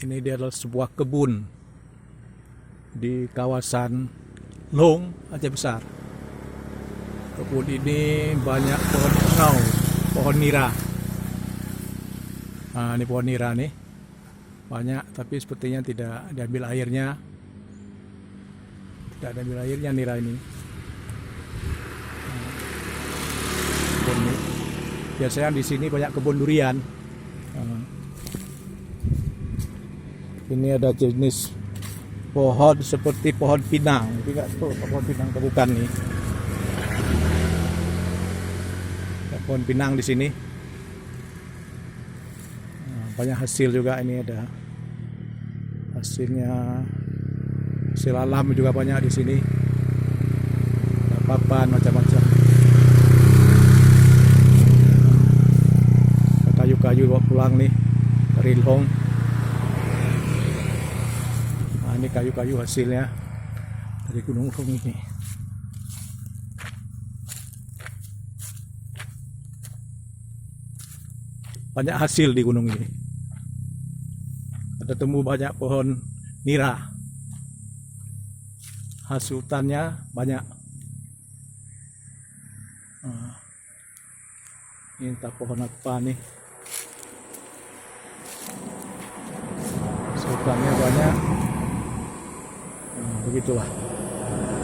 Ini dia adalah sebuah kebun di kawasan Long, Aceh Besar. Kebun ini banyak pohon engau, pohon nira. Nah, ini pohon nira nih, banyak, tapi sepertinya tidak diambil airnya. Tidak diambil airnya nira ini. Kebun ini. Biasanya di sini banyak kebun durian. Ini ada jenis pohon seperti pohon pinang. Tidak tahu pohon pinang atau bukan nih. Ada pohon pinang di sini. Banyak hasil juga, ini ada hasilnya, hasil alam juga banyak di sini. Ada papan macam-macam. Kayu-kayu bawa pulang nih dari Long. Nah, ini kayu-kayu hasilnya dari Gunung Long ini. Banyak hasil di gunung ini. Ada temu banyak pohon nira. Hasil hutannya banyak. Ini entah pohon apa nih. Hasil hutannya banyak. Begitulah.